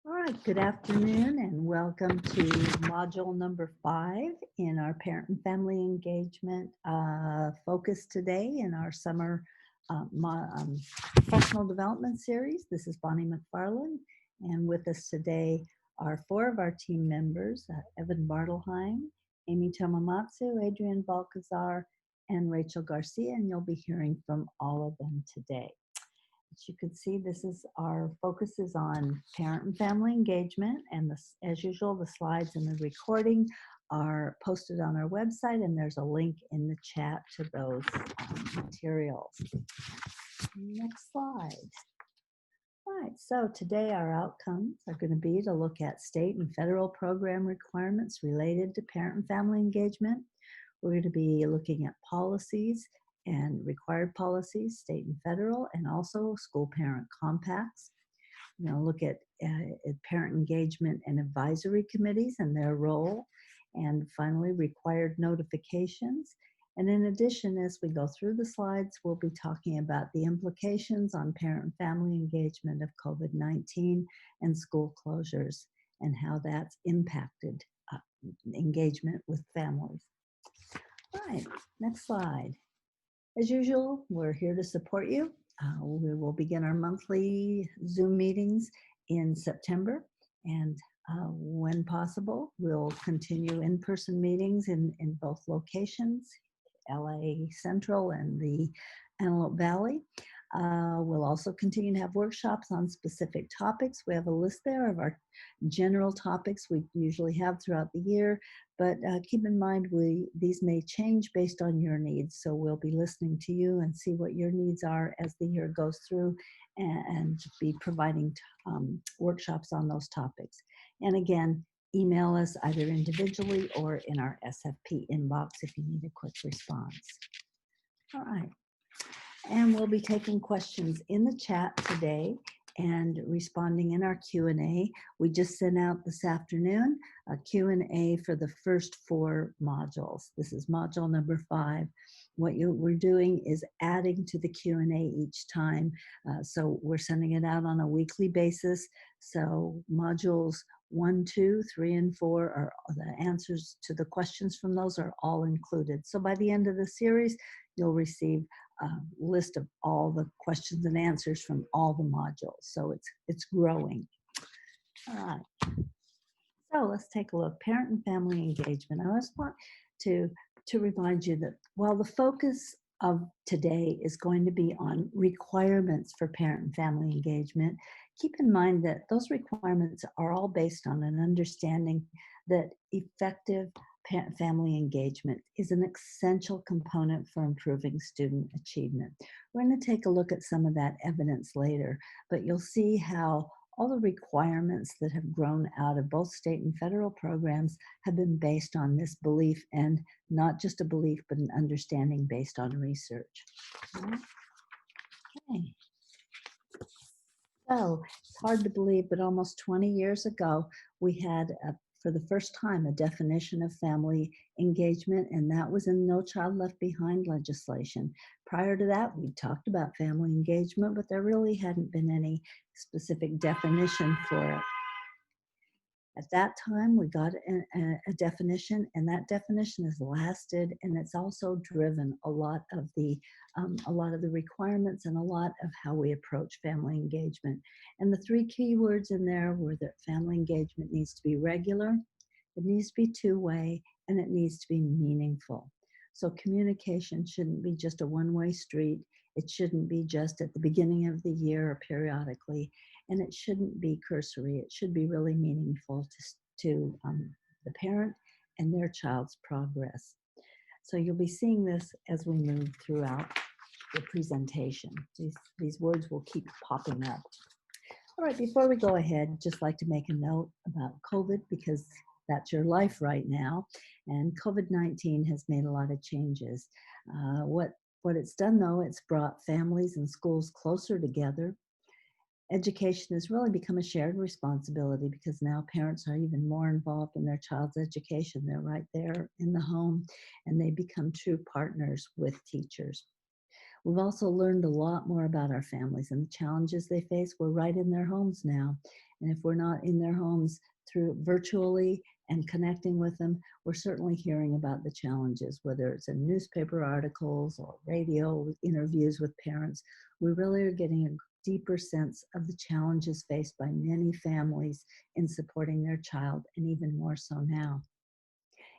All right, good afternoon and welcome to module number 5 in our parent and family engagement focus today in our summer professional development series. This is Bonnie McFarland, and with us today are 4 of our team members, Evan Bartelheim, Amy Tomomatsu, Adrian Balcazar, and Rachel Garcia, and you'll be hearing from all of them today. As you can see, this is our focus is on parent and family engagement, and this, as usual, the slides and the recording are posted on our website, and there's a link in the chat to those materials. Next slide. All right, so today our outcomes are going to be to look at state and federal program requirements related to parent and family engagement. We're going to be looking at policies and required policies, state and federal, and also school parent compacts. We're going to look at parent engagement and advisory committees and their role, and finally required notifications. And in addition, as we go through the slides, we'll be talking about the implications on parent and family engagement of COVID-19 and school closures and how that's impacted engagement with families. All right, next slide. As usual, we're here to support you. We will begin our monthly Zoom meetings in September, and when possible, we'll continue in-person meetings in both locations, LA Central and the Antelope Valley. We'll also continue to have workshops on specific topics. We have a list there of our general topics we usually have throughout the year, but keep in mind these may change based on your needs. So we'll be listening to you and see what your needs are as the year goes through, and be providing workshops on those topics. And again, email us either individually or in our SFP inbox if you need a quick response. All right. And we'll be taking questions in the chat today and responding in our Q&A. We just sent out this afternoon a Q&A for the first 4 modules. This is module number 5. What we're doing is adding to the Q&A each time. So we're sending it out on a weekly basis. So modules 1, 2, 3, and 4 are the answers to the questions from those are all included. So by the end of the series, you'll receive a list of all the questions and answers from all the modules. So it's growing. All right. So let's take a look. Parent and family engagement. I just want to remind you that while the focus of today is going to be on requirements for parent and family engagement, keep in mind that those requirements are all based on an understanding that effective parent-family engagement is an essential component for improving student achievement. We're going to take a look at some of that evidence later, but you'll see how all the requirements that have grown out of both state and federal programs have been based on this belief, and not just a belief, but an understanding based on research. Okay. So it's hard to believe, but almost 20 years ago, we had for the first time a definition of family engagement, and that was in No Child Left Behind legislation. Prior to that, we talked about family engagement, but there really hadn't been any specific definition for it. At that time, we got a definition, and that definition has lasted, and it's also driven a lot of the requirements and a lot of how we approach family engagement. And the 3 key words in there were that family engagement needs to be regular, it needs to be two-way, and it needs to be meaningful. So communication shouldn't be just a one-way street. It shouldn't be just at the beginning of the year or periodically. And it shouldn't be cursory. It should be really meaningful to the parent and their child's progress. So you'll be seeing this as we move throughout the presentation. These words will keep popping up. All right, before we go ahead, just like to make a note about COVID, because that's your life right now. And COVID-19 has made a lot of changes. What it's done, though, it's brought families and schools closer together. Education has really become a shared responsibility because now parents are even more involved in their child's education. They're right there in the home, and they become true partners with teachers. We've also learned a lot more about our families and the challenges they face. We're right in their homes now, And if we're not in their homes through virtually and connecting with them, we're certainly hearing about the challenges, whether it's in newspaper articles or radio interviews with parents. We really are getting a deeper sense of the challenges faced by many families in supporting their child, and even more so now.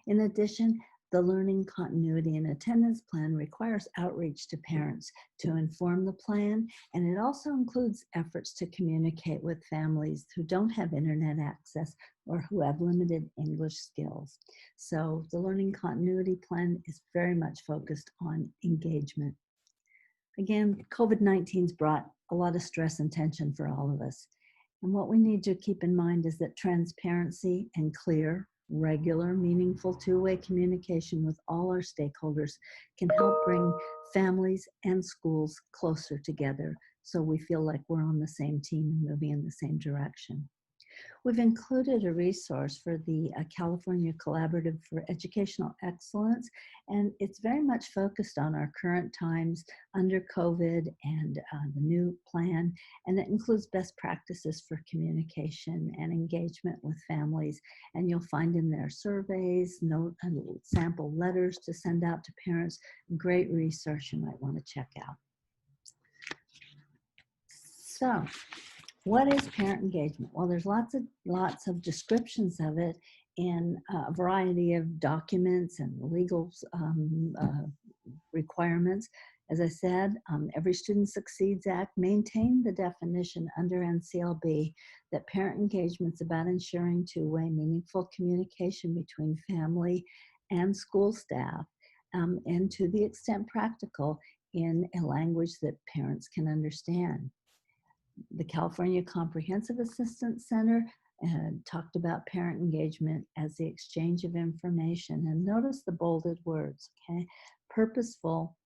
In addition, the learning continuity and attendance plan requires outreach to parents to inform the plan, and it also includes efforts to communicate with families who don't have internet access or who have limited English skills. So the learning continuity plan is very much focused on engagement. Again, COVID-19's brought a lot of stress and tension for all of us. And what we need to keep in mind is that transparency and clear, regular, meaningful two-way communication with all our stakeholders can help bring families and schools closer together so we feel like we're on the same team and moving in the same direction. We've included a resource for the California Collaborative for Educational Excellence, and it's very much focused on our current times under COVID and the new plan, and it includes best practices for communication and engagement with families. And you'll find in there surveys, sample letters to send out to parents, great research you might want to check out. So, what is parent engagement? Well, there's lots of descriptions of it in a variety of documents and legal requirements. As I said, Every Student Succeeds Act maintained the definition under NCLB that parent engagement is about ensuring two-way meaningful communication between family and school staff, and to the extent practical in a language that parents can understand. The California Comprehensive Assistance Center talked about parent engagement as the exchange of information. And notice the bolded words, okay? Purposeful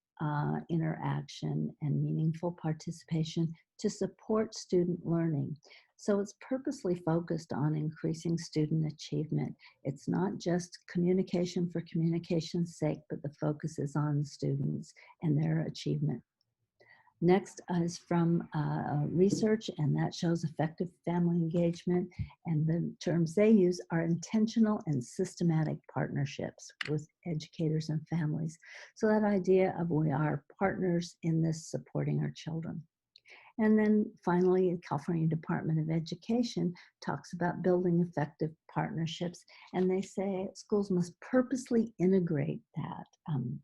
interaction and meaningful participation to support student learning. So it's purposely focused on increasing student achievement. It's not just communication for communication's sake, but the focus is on students and their achievement. Next is from research, and that shows effective family engagement. And the terms they use are intentional and systematic partnerships with educators and families. So that idea of we are partners in this supporting our children. And then finally, the California Department of Education talks about building effective partnerships, and they say schools must purposely integrate that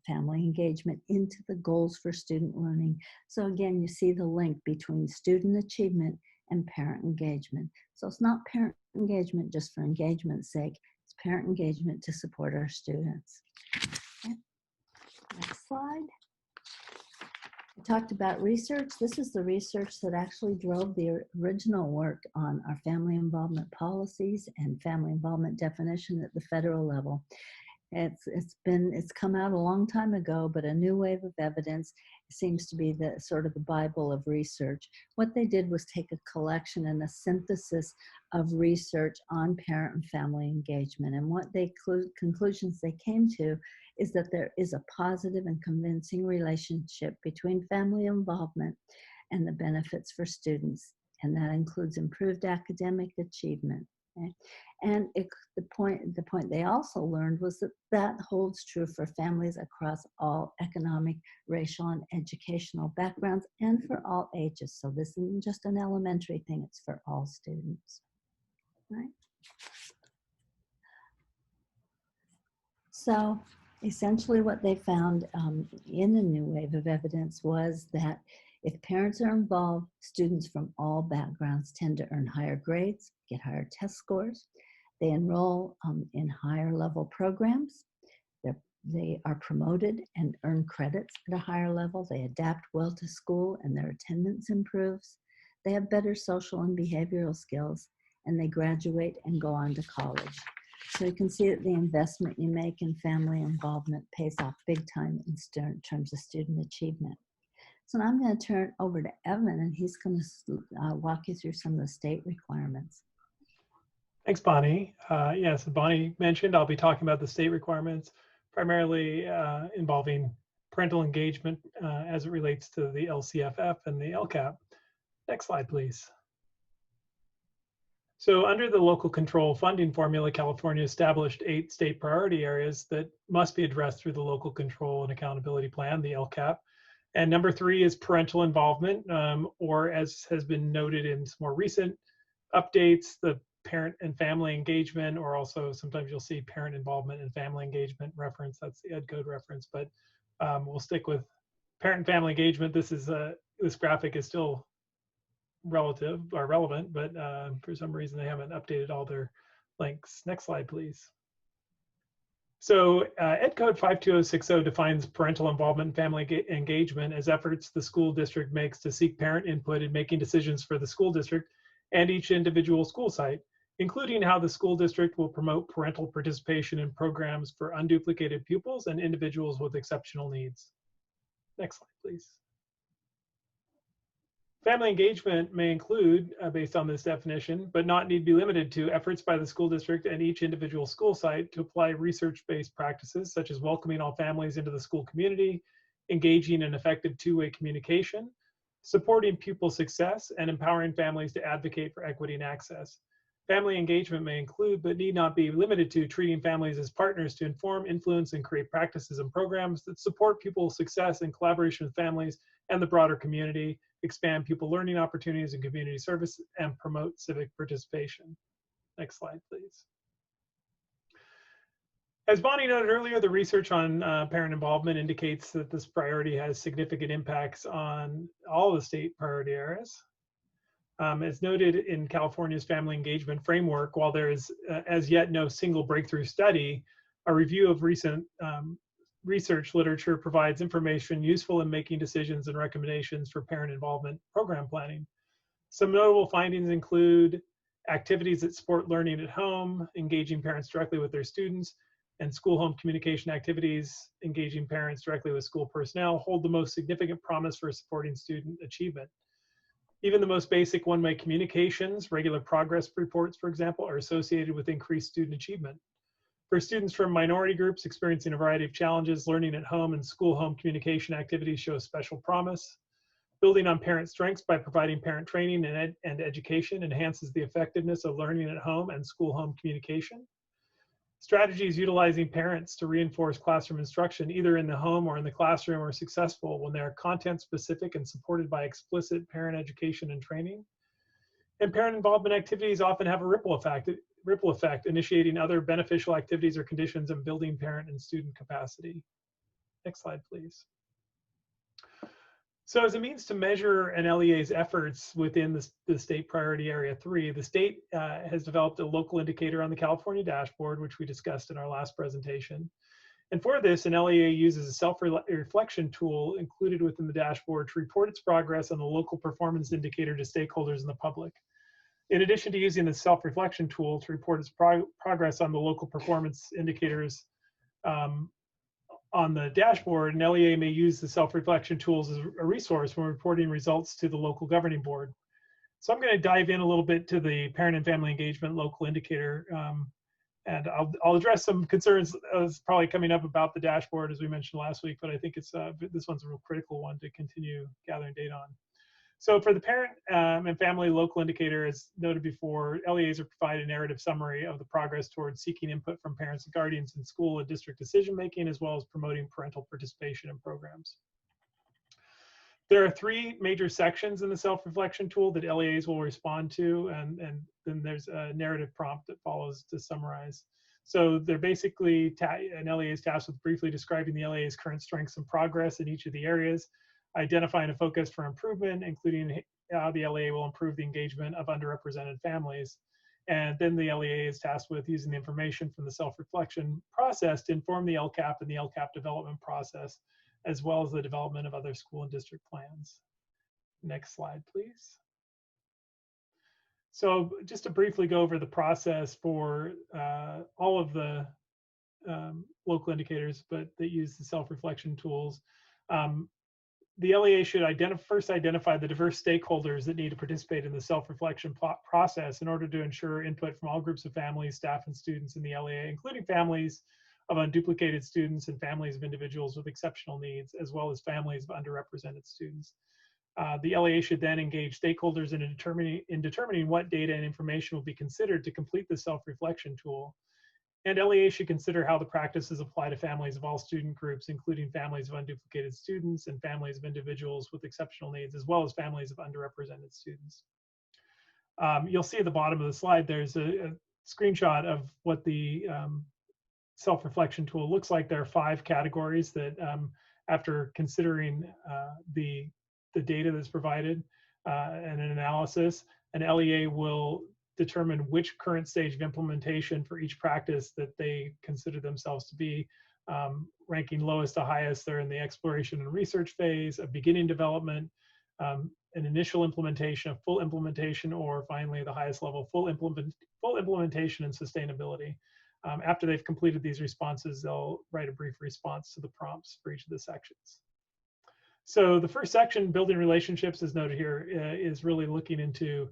family engagement into the goals for student learning. So again, you see the link between student achievement and parent engagement. So it's not parent engagement just for engagement's sake, it's parent engagement to support our students. Okay. Next slide. I talked about research. This is the research that actually drove the original work on our family involvement policies and family involvement definition at the federal level. It's come out a long time ago, but a new wave of evidence seems to be the sort of the Bible of research. What they did was take a collection and a synthesis of research on parent and family engagement. And what conclusions they came to is that there is a positive and convincing relationship between family involvement and the benefits for students. And that includes improved academic achievement. Okay? And the point they also learned was that holds true for families across all economic, racial, and educational backgrounds and for all ages. So this isn't just an elementary thing, it's for all students. Right? So essentially what they found in the new wave of evidence was that if parents are involved, students from all backgrounds tend to earn higher grades, get higher test scores. They enroll in higher level programs. They are promoted and earn credits at a higher level. They adapt well to school and their attendance improves. They have better social and behavioral skills, and they graduate and go on to college. So you can see that the investment you make in family involvement pays off big time in terms of student achievement. So now I'm going to turn it over to Evan, and he's going to walk you through some of the state requirements. Thanks, Bonnie. Yes, as Bonnie mentioned, I'll be talking about the state requirements, primarily involving parental engagement as it relates to the LCFF and the LCAP. Next slide, please. So under the local control funding formula, California established 8 state priority areas that must be addressed through the local control and accountability plan, the LCAP. And number 3 is parental involvement, or as has been noted in some more recent updates, the parent and family engagement, or also sometimes you'll see parent involvement and family engagement reference. That's the Ed Code reference, but we'll stick with parent and family engagement. This graphic is still relevant, but for some reason they haven't updated all their links. Next slide, please. So Ed Code 52060 defines parental involvement and family engagement as efforts the school district makes to seek parent input in making decisions for the school district and each individual school site, including how the school district will promote parental participation in programs for unduplicated pupils and individuals with exceptional needs. Next slide, please. Family engagement may include, based on this definition, but not need be limited to, efforts by the school district and each individual school site to apply research-based practices such as welcoming all families into the school community, engaging in effective two-way communication, supporting pupil success, and empowering families to advocate for equity and access. Family engagement may include, but need not be limited to, treating families as partners to inform, influence, and create practices and programs that support pupil success in collaboration with families and the broader community, expand pupil learning opportunities and community service, and promote civic participation. Next slide, please. As Bonnie noted earlier, the research on parent involvement indicates that this priority has significant impacts on all the state priority areas. As noted in California's family engagement framework, while there is as yet no single breakthrough study, a review of recent research literature provides information useful in making decisions and recommendations for parent involvement program planning. Some notable findings include activities that support learning at home, engaging parents directly with their students, and school-home communication activities, engaging parents directly with school personnel, hold the most significant promise for supporting student achievement. Even the most basic one-way communications, regular progress reports, for example, are associated with increased student achievement. For students from minority groups experiencing a variety of challenges, learning at home and school-home communication activities show special promise. Building on parent strengths by providing parent training and education enhances the effectiveness of learning at home and school-home communication. Strategies utilizing parents to reinforce classroom instruction, either in the home or in the classroom, are successful when they are content-specific and supported by explicit parent education and training. And parent involvement activities often have a ripple effect, initiating other beneficial activities or conditions and building parent and student capacity. Next slide, please. So as a means to measure an LEA's efforts within the state priority area 3, the state has developed a local indicator on the California dashboard, which we discussed in our last presentation. And for this, an LEA uses a self-reflection tool included within the dashboard to report its progress on the local performance indicator to stakeholders and the public. In addition to using the self-reflection tool to report its progress on the local performance indicators on the dashboard, an LEA may use the self-reflection tools as a resource when reporting results to the local governing board. So I'm going to dive in a little bit to the parent and family engagement local indicator, and I'll address some concerns that's probably coming up about the dashboard, as we mentioned last week, but I think it's this one's a real critical one to continue gathering data on. So for the parent and family local indicator, as noted before, LEAs are provided a narrative summary of the progress towards seeking input from parents and guardians in school and district decision-making, as well as promoting parental participation in programs. There are 3 major sections in the self-reflection tool that LEAs will respond to, and then there's a narrative prompt that follows to summarize. So they're basically, an LEA is tasked with briefly describing the LEA's current strengths and progress in each of the areas, identifying a focus for improvement, including how the LEA will improve the engagement of underrepresented families. And then the LEA is tasked with using the information from the self-reflection process to inform the LCAP and the LCAP development process, as well as the development of other school and district plans. Next slide, please. So just to briefly go over the process for all of the local indicators, but that use the self-reflection tools. The LEA should first identify the diverse stakeholders that need to participate in the self-reflection process in order to ensure input from all groups of families, staff, and students in the LEA, including families of unduplicated students and families of individuals with exceptional needs, as well as families of underrepresented students. The LEA should then engage stakeholders in determining what data and information will be considered to complete the self-reflection tool. And LEA should consider how the practices apply to families of all student groups, including families of unduplicated students and families of individuals with exceptional needs, as well as families of underrepresented students. You'll see at the bottom of the slide, there's a screenshot of what the self-reflection tool looks like. There are 5 categories that, after considering the data that's provided and an analysis, an LEA will determine which current stage of implementation for each practice that they consider themselves to be, ranking lowest to highest. They're in the exploration and research phase, a beginning development, an initial implementation, a full implementation, or finally the highest level, full implementation and sustainability. After they've completed these responses, they'll write a brief response to the prompts for each of the sections. So the first section, building relationships, is noted here, is really looking into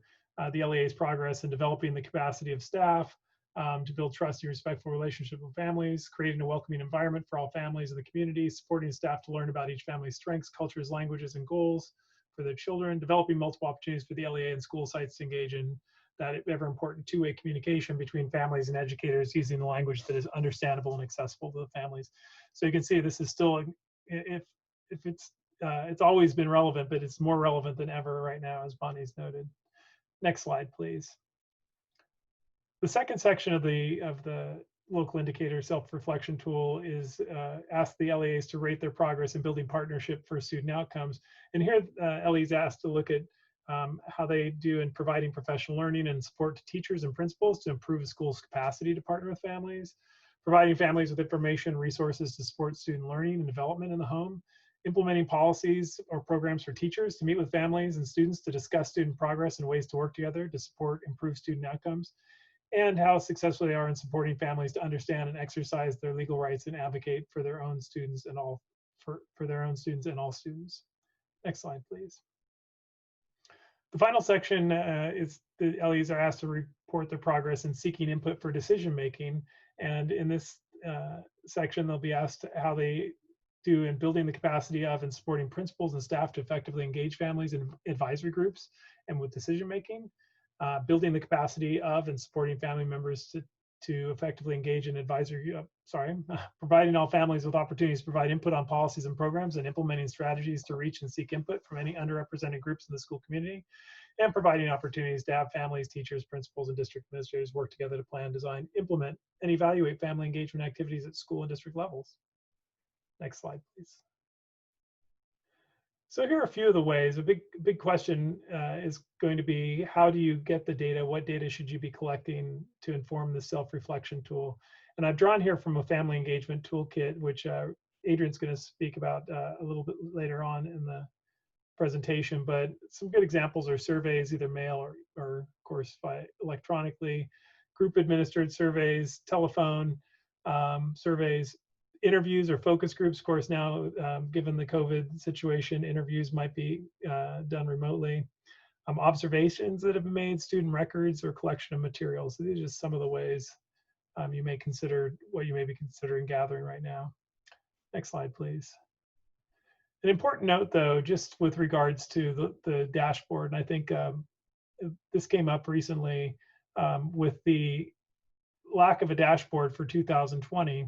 the LEA's progress in developing the capacity of staff to build trusting, respectful relationships with families, creating a welcoming environment for all families in the community, supporting staff to learn about each family's strengths, cultures, languages, and goals for their children, developing multiple opportunities for the LEA and school sites to engage in that ever important two-way communication between families and educators using the language that is understandable and accessible to the families. So you can see this is still, if it's always been relevant, but it's more relevant than ever right now, as Bonnie's noted. Next slide, please. The second section of the local indicator self-reflection tool is ask the LEAs to rate their progress in building partnership for student outcomes. And here LEAs asked to look at how they do in providing professional learning and support to teachers and principals to improve the school's capacity to partner with families, providing families with information and resources to support student learning and development in the home, implementing policies or programs for teachers to meet with families and students to discuss student progress and ways to work together to support improved student outcomes, and how successful they are in supporting families to understand and exercise their legal rights and advocate for their own students and all for their own students and all students. Next slide, please. The final section is the LEAs are asked to report their progress in seeking input for decision making, and in this section they'll be asked how they do in building the capacity of and supporting principals and staff to effectively engage families in advisory groups and with decision making, building the capacity of and supporting family members to effectively engage in advisory, providing all families with opportunities to provide input on policies and programs and implementing strategies to reach and seek input from any underrepresented groups in the school community, and providing opportunities to have families, teachers, principals, and district administrators work together to plan, design, implement, and evaluate family engagement activities at school and district levels. Next slide, please. So here are a few of the ways. A big question is going to be, how do you get the data? What data should you be collecting to inform the self-reflection tool? And I've drawn here from a family engagement toolkit, which Adrian's going to speak about a little bit later on in the presentation. But some good examples are surveys, either mail or of course by electronically, group administered surveys, telephone surveys, interviews or focus groups. Of course, now, given the COVID situation, interviews might be done remotely. Observations that have been made, student records, or collection of materials. So these are just some of the ways you may consider what you may be considering gathering right now. Next slide, please. An important note, though, just with regards to the dashboard, and I think this came up recently with the lack of a dashboard for 2020.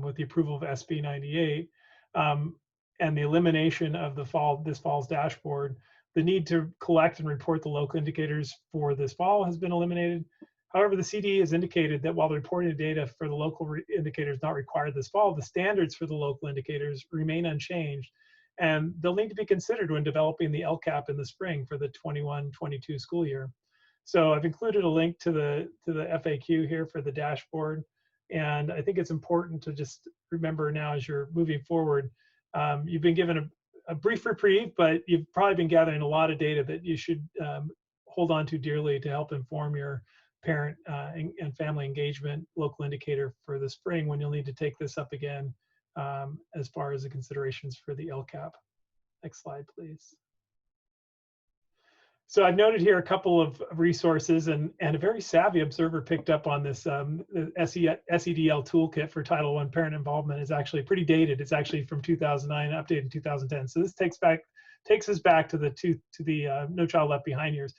With the approval of SB 98 and the elimination of this fall's dashboard, the need to collect and report the local indicators for this fall has been eliminated. However, the CD has indicated that while the reporting of data for the local indicators not required this fall, the standards for the local indicators remain unchanged, and they'll need to be considered when developing the LCAP in the spring for the 21-22 school year. So I've included a link to the FAQ here for the dashboard. And I think it's important to just remember now as you're moving forward, you've been given a brief reprieve, but you've probably been gathering a lot of data that you should hold on to dearly to help inform your parent and family engagement local indicator for the spring, when you'll need to take this up again as far as the considerations for the LCAP. Next slide, please. So I've noted here a couple of resources, and a very savvy observer picked up on this. The SEDL toolkit for Title I parent involvement is actually pretty dated. It's actually from 2009, updated in 2010. So this takes back takes us back to the No Child Left Behind years.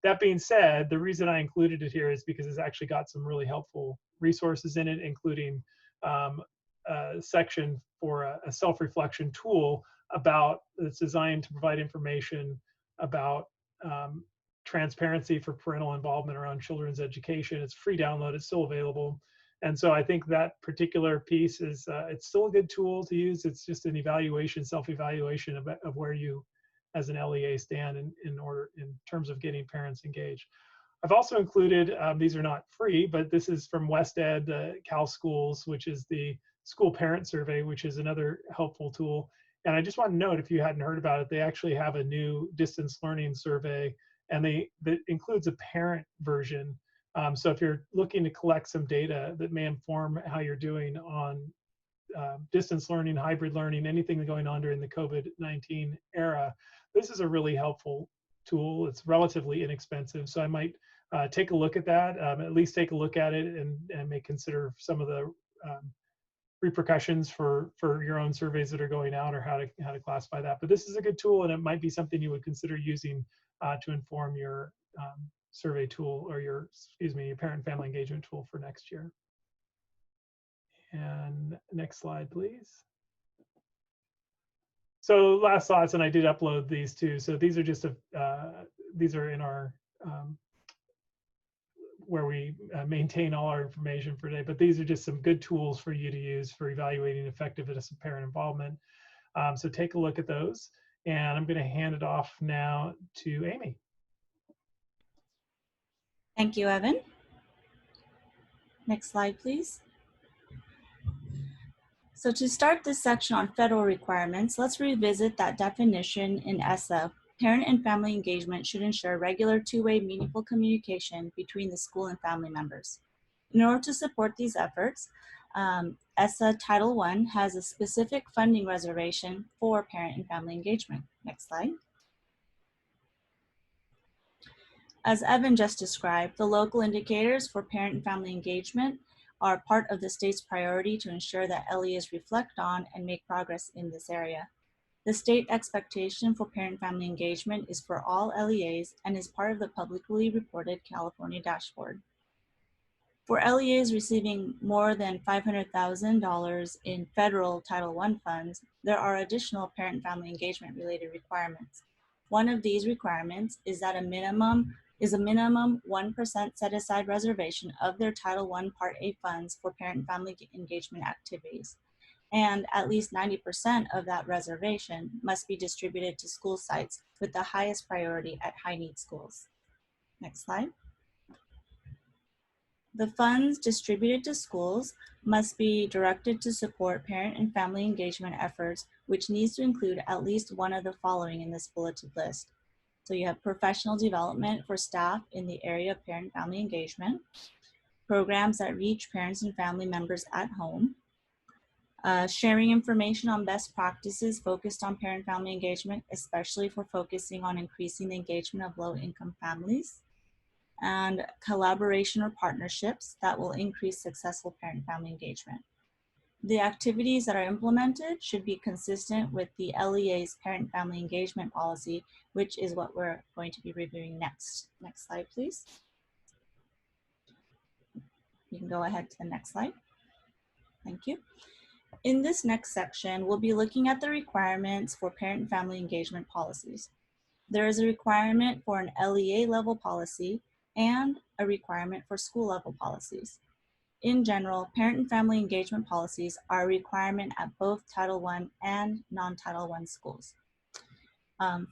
That being said, the reason I included it here is because it's actually got some really helpful resources in it, including a section for a self-reflection tool that's designed to provide information about transparency for parental involvement around children's education. It's free download, it's still available. And so I think that particular piece is, it's still a good tool to use. It's just an evaluation, self-evaluation of where you as an LEA stand in terms of getting parents engaged. I've also included, these are not free, but this is from WestEd, Cal Schools, which is the school parent survey, which is another helpful tool. And I just want to note, if you hadn't heard about it, they actually have a new distance learning survey, and that includes a parent version. So if you're looking to collect some data that may inform how you're doing on distance learning, hybrid learning, anything going on during the COVID-19 era, this is a really helpful tool. It's relatively inexpensive, so I might take a look at that, at least take a look at it, and may consider some of the repercussions for your own surveys that are going out, or how to classify that. But this is a good tool, and it might be something you would consider using to inform your survey tool, or your parent family engagement tool for next year. And next slide, please. So last thoughts, and I did upload these too. So these are just these are in our where we maintain all our information for today. But these are just some good tools for you to use for evaluating effectiveness of parent involvement. So take a look at those, and I'm going to hand it off now to Amy. Thank you, Evan. Next slide, please. So to start this section on federal requirements, let's revisit that definition in ESSA. Parent and family engagement should ensure regular two-way meaningful communication between the school and family members. In order to support these efforts, ESSA Title I has a specific funding reservation for parent and family engagement. Next slide. As Evan just described, the local indicators for parent and family engagement are part of the state's priority to ensure that LEAs reflect on and make progress in this area. The state expectation for parent-family engagement is for all LEAs and is part of the publicly reported California dashboard. For LEAs receiving more than $500,000 in federal Title I funds, there are additional parent-family engagement related requirements. One of these requirements is that a minimum 1% set-aside reservation of their Title I Part A funds for parent-family engagement activities. And at least 90% of that reservation must be distributed to school sites with the highest priority at high-need schools. Next slide. The funds distributed to schools must be directed to support parent and family engagement efforts, which needs to include at least one of the following in this bulleted list. So you have professional development for staff in the area of parent-family engagement, programs that reach parents and family members at home, sharing information on best practices focused on parent-family engagement, especially for focusing on increasing the engagement of low-income families, and collaboration or partnerships that will increase successful parent-family engagement. The activities that are implemented should be consistent with the LEA's parent-family engagement policy, which is what we're going to be reviewing next. Next slide, please. You can go ahead to the next slide. Thank you. In this next section, we'll be looking at the requirements for parent and family engagement policies. There is a requirement for an LEA level policy and a requirement for school level policies. In general, parent and family engagement policies are a requirement at both Title I and non-Title I schools.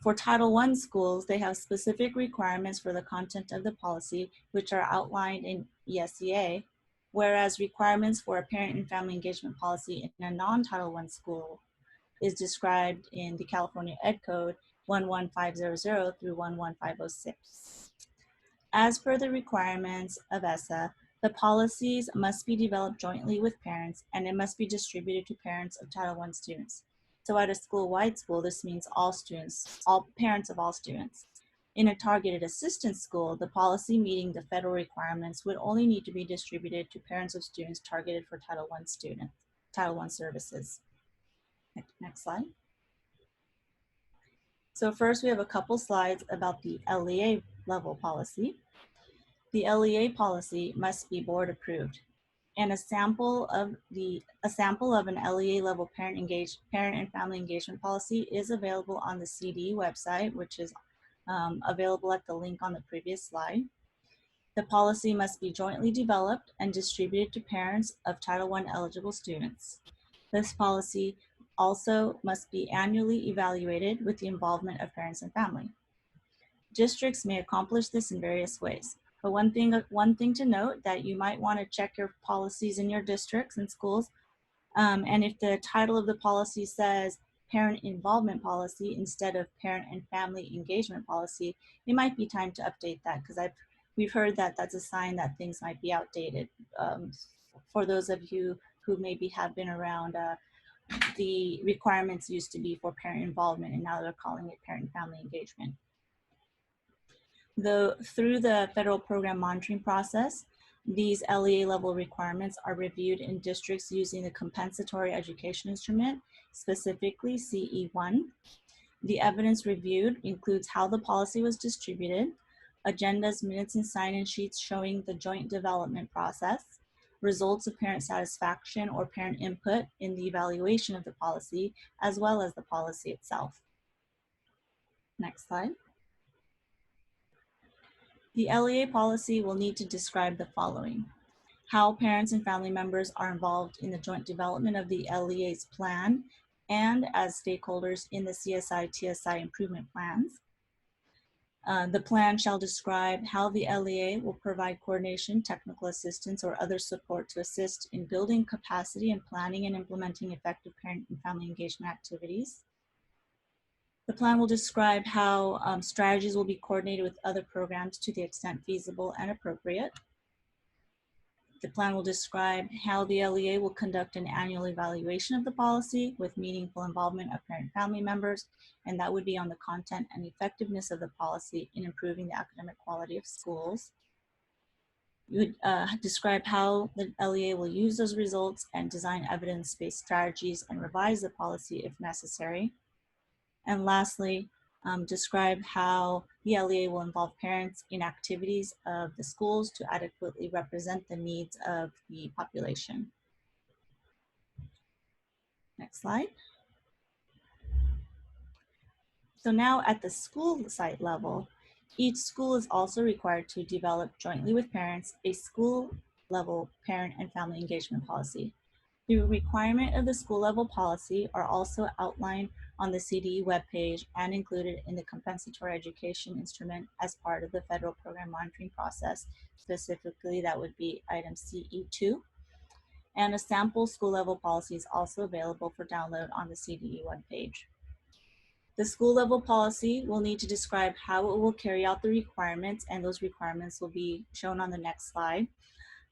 For Title I schools, they have specific requirements for the content of the policy, which are outlined in ESSA, whereas requirements for a parent and family engagement policy in a non-Title I school is described in the California Ed Code 11500 through 11506. As per the requirements of ESSA, the policies must be developed jointly with parents, and it must be distributed to parents of Title I students. So at a school-wide school, this means all students, all parents of all students. In a targeted assistance school, the policy meeting the federal requirements would only need to be distributed to parents of students targeted for Title I services. Next slide. So first we have a couple slides about the LEA level policy. The LEA policy must be board approved, and a sample of an LEA level parent and family engagement policy is available on the CDE website, which is available at the link on the previous slide. The policy must be jointly developed and distributed to parents of Title I eligible students. This policy also must be annually evaluated with the involvement of parents and family. Districts may accomplish this in various ways, but one thing to note that you might want to check your policies in your districts and schools, and if the title of the policy says parent involvement policy instead of parent and family engagement policy, it might be time to update that, because we've heard that that's a sign that things might be outdated. For those of you who maybe have been around, the requirements used to be for parent involvement, and now they're calling it parent and family engagement. Through the federal program monitoring process, these LEA level requirements are reviewed in districts using the compensatory education instrument, specifically CE1. The evidence reviewed includes how the policy was distributed, agendas, minutes, and sign-in sheets showing the joint development process, results of parent satisfaction or parent input in the evaluation of the policy, as well as the policy itself. Next slide. The LEA policy will need to describe the following: how parents and family members are involved in the joint development of the LEA's plan and as stakeholders in the CSI-TSI improvement plans. The plan shall describe how the LEA will provide coordination, technical assistance, or other support to assist in building capacity and planning and implementing effective parent and family engagement activities. The plan will describe how strategies will be coordinated with other programs to the extent feasible and appropriate. The plan will describe how the LEA will conduct an annual evaluation of the policy with meaningful involvement of parent and family members, and that would be on the content and effectiveness of the policy in improving the academic quality of schools. You would describe how the LEA will use those results and design evidence-based strategies and revise the policy if necessary. And lastly, describe how the LEA will involve parents in activities of the schools to adequately represent the needs of the population. Next slide. So now at the school site level, each school is also required to develop jointly with parents a school level parent and family engagement policy. The requirement of the school level policy are also outlined on the CDE webpage and included in the compensatory education instrument as part of the federal program monitoring process. Specifically, that would be item CE2. And a sample school level policy is also available for download on the CDE webpage. The school level policy will need to describe how it will carry out the requirements, and those requirements will be shown on the next slide.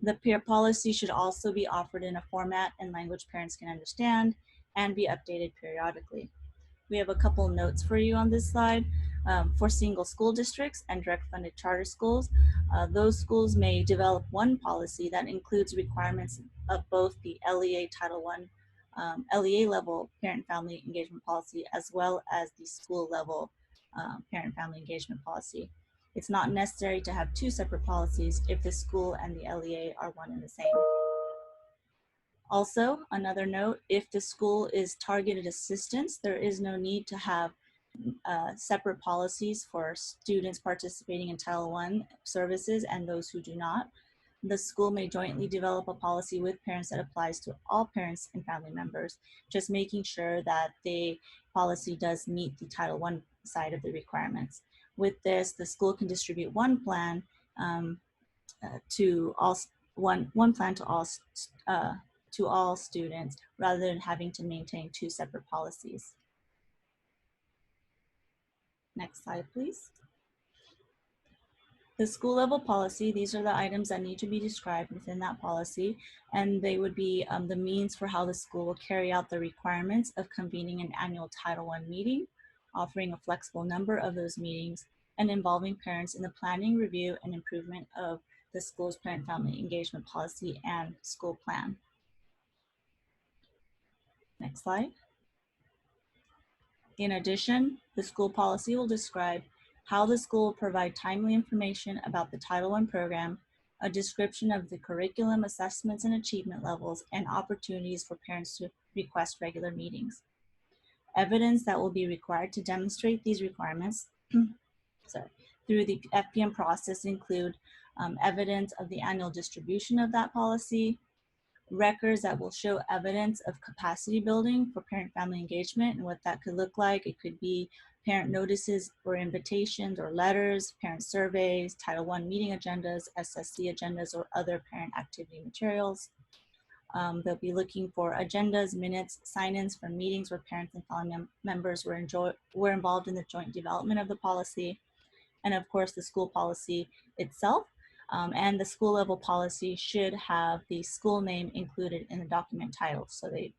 The peer policy should also be offered in a format and language parents can understand and be updated periodically. We have a couple notes for you on this slide. For single school districts and direct funded charter schools, those schools may develop one policy that includes requirements of both the LEA Title I, LEA level parent family engagement policy, as well as the school level parent family engagement policy. It's not necessary to have two separate policies if the school and the LEA are one and the same. Also, another note, if the school is targeted assistance, there is no need to have separate policies for students participating in Title I services and those who do not. The school may jointly develop a policy with parents that applies to all parents and family members, just making sure that the policy does meet the Title I side of the requirements. With this, the school can distribute one plan to all students rather than having to maintain two separate policies. Next slide, please. The school level policy, these are the items that need to be described within that policy, and they would be the means for how the school will carry out the requirements of convening an annual Title I meeting, offering a flexible number of those meetings, and involving parents in the planning, review, and improvement of the school's parent-family engagement policy and school plan. Next slide. In addition, the school policy will describe how the school will provide timely information about the Title I program, a description of the curriculum, assessments and achievement levels, and opportunities for parents to request regular meetings. Evidence that will be required to demonstrate these requirements through the FPM process include evidence of the annual distribution of that policy, records that will show evidence of capacity building for parent-family engagement and what that could look like. It could be parent notices or invitations or letters, parent surveys, Title I meeting agendas, SSC agendas, or other parent activity materials. They'll be looking for agendas, minutes, sign-ins for meetings where parents and family members were involved in the joint development of the policy. And of course, the school policy itself. And the school level policy should have the school name included in the document title. So they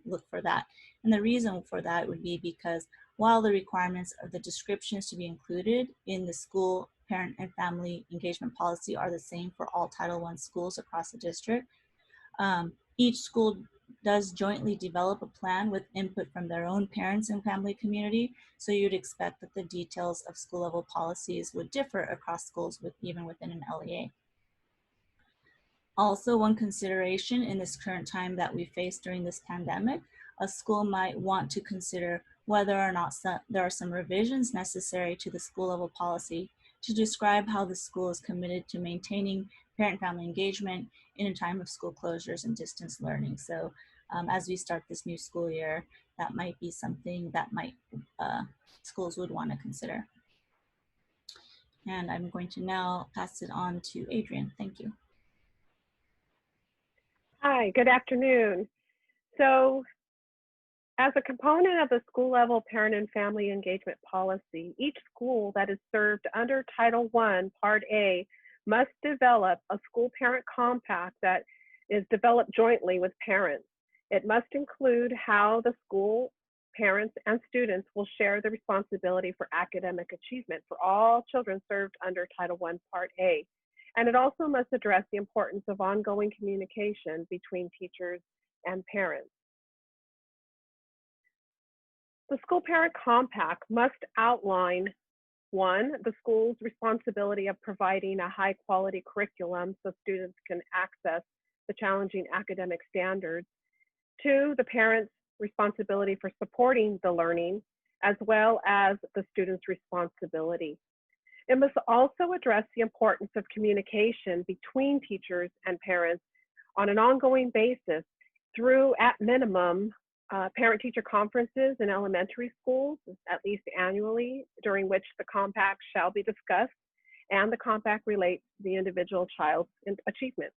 look for that. And the reason for that would be because while the requirements of the descriptions to be included in the school parent and family engagement policy are the same for all Title I schools across the district, each school does jointly develop a plan with input from their own parents and family community. So you'd expect that the details of school level policies would differ across schools even within an LEA. Also, one consideration in this current time that we face during this pandemic, a school might want to consider whether or not there are some revisions necessary to the school level policy to describe how the school is committed to maintaining parent-family engagement in a time of school closures and distance learning. So as we start this new school year, that might be something that schools would want to consider. And I'm going to now pass it on to Adrian. Thank you. Hi, good afternoon. So as a component of the school level parent and family engagement policy, each school that is served under Title I, Part A, must develop a school parent compact that is developed jointly with parents. It must include how the school, parents, and students will share the responsibility for academic achievement for all children served under Title I, Part A. And it also must address the importance of ongoing communication between teachers and parents. The school parent compact must outline, 1, the school's responsibility of providing a high quality curriculum so students can access the challenging academic standards. 2, the parent's responsibility for supporting the learning, as well as the student's responsibility. It must also address the importance of communication between teachers and parents on an ongoing basis through, at minimum, parent-teacher conferences in elementary schools, at least annually, during which the compact shall be discussed, and the compact relates to the individual child's achievement.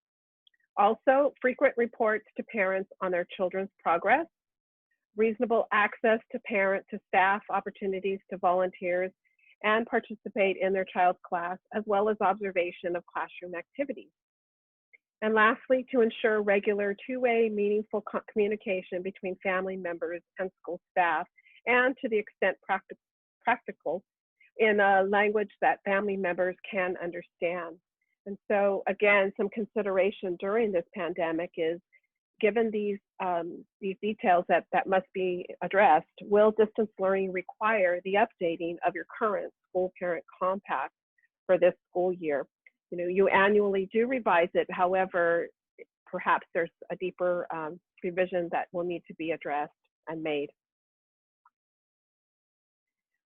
Also, frequent reports to parents on their children's progress, reasonable access to parent to staff opportunities to volunteers and participate in their child's class, as well as observation of classroom activities. And lastly, to ensure regular two-way meaningful communication between family members and school staff, and to the extent practical in a language that family members can understand. And so again, some consideration during this pandemic is, given these details that must be addressed, will distance learning require the updating of your current school parent compact for this school year? You know, you annually do revise it. However, perhaps there's a deeper revision that will need to be addressed and made.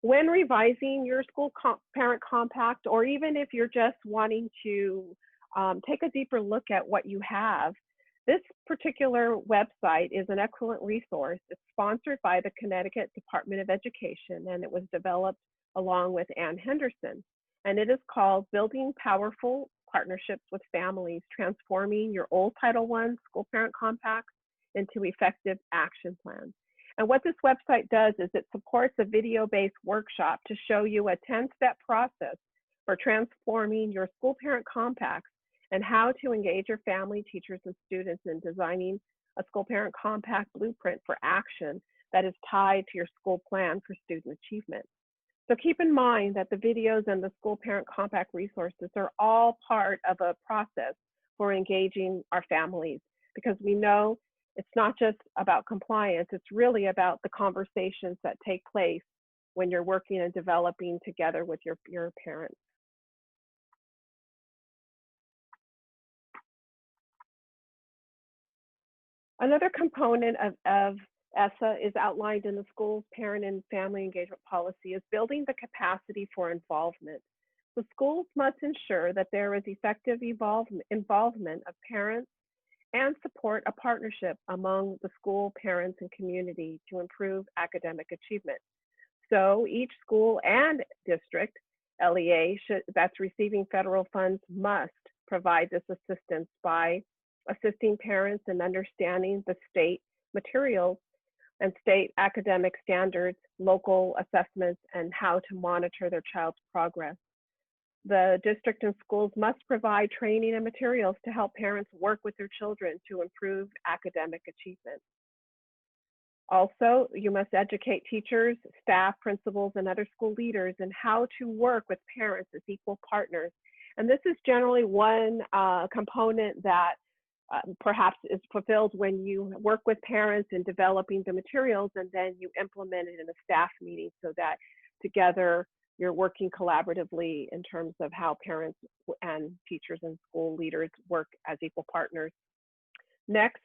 When revising your school parent compact, or even if you're just wanting to take a deeper look at what you have, this particular website is an excellent resource. It's sponsored by the Connecticut Department of Education, and it was developed along with Ann Henderson. And it is called Building Powerful Partnerships with Families, Transforming Your Old Title I School Parent Compacts into Effective Action Plans. And what this website does is it supports a video-based workshop to show you a 10-step process for transforming your school parent compacts and how to engage your family, teachers, and students in designing a school parent compact blueprint for action that is tied to your school plan for student achievement. So keep in mind that the videos and the school parent compact resources are all part of a process for engaging our families, because we know It's not just about compliance, it's really about the conversations that take place when you're working and developing together with your parents. Another component of ESSA is outlined in the school's parent and family engagement policy is building the capacity for involvement. The schools must ensure that there is effective involvement of parents and support a partnership among the school, parents, and community to improve academic achievement. So each school and district, LEA, that's receiving federal funds must provide this assistance by assisting parents in understanding the state materials and state academic standards, local assessments, and how to monitor their child's progress. The district and schools must provide training and materials to help parents work with their children to improve academic achievement. Also, you must educate teachers, staff, principals, and other school leaders in how to work with parents as equal partners. And this is generally one component that perhaps is fulfilled when you work with parents in developing the materials and then you implement it in a staff meeting so that together you're working collaboratively in terms of how parents and teachers and school leaders work as equal partners. Next,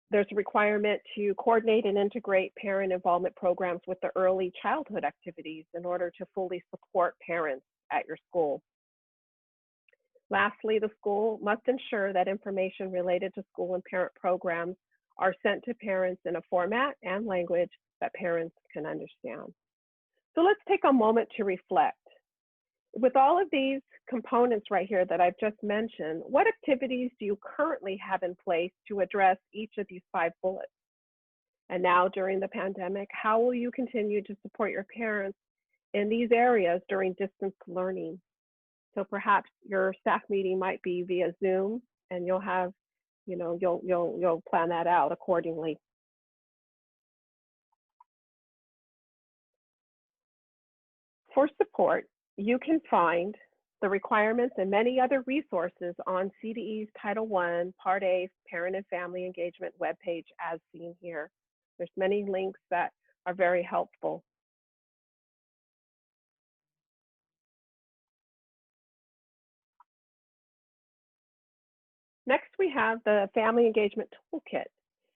there's a requirement to coordinate and integrate parent involvement programs with the early childhood activities in order to fully support parents at your school. Lastly, the school must ensure that information related to school and parent programs are sent to parents in a format and language that parents can understand. So let's take a moment to reflect. With all of these components right here that I've just mentioned, what activities do you currently have in place to address each of these 5 bullets? And now during the pandemic, how will you continue to support your parents in these areas during distance learning? So perhaps your staff meeting might be via Zoom, and you'll have, you'll plan that out accordingly. For support, you can find the requirements and many other resources on CDE's Title I, Part A, Parent and Family Engagement webpage as seen here. There's many links that are very helpful. Next, we have the Family Engagement Toolkit.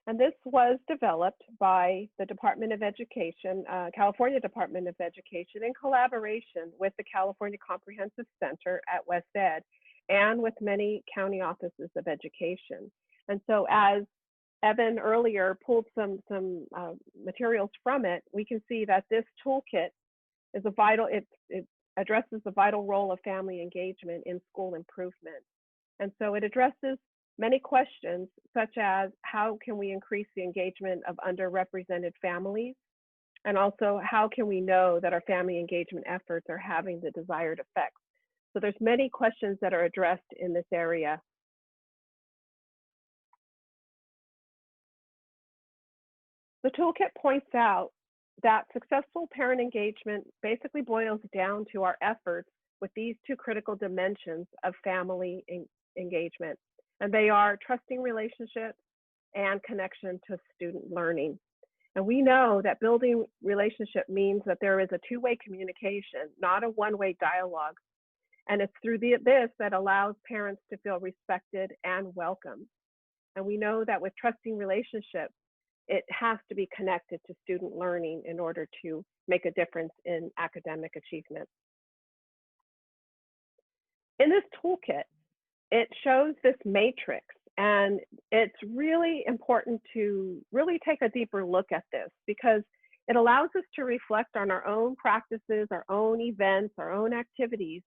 And this was developed by the Department of Education, California Department of Education, in collaboration with the California Comprehensive Center at West Ed and with many county offices of education. And so as Evan earlier pulled some materials from it, we can see that this toolkit is it addresses the vital role of family engagement in school improvement. And so it addresses many questions, such as how can we increase the engagement of underrepresented families? And also, how can we know that our family engagement efforts are having the desired effects? So there's many questions that are addressed in this area. The toolkit points out that successful parent engagement basically boils down to our efforts with these 2 critical dimensions of family engagement. And they are trusting relationships and connection to student learning. And we know that building relationship means that there is a 2-way communication, not a 1-way dialogue. And it's through this that allows parents to feel respected and welcomed. And we know that with trusting relationships, it has to be connected to student learning in order to make a difference in academic achievement. In this toolkit, it shows this matrix, and it's really important to really take a deeper look at this because it allows us to reflect on our own practices, our own events, our own activities,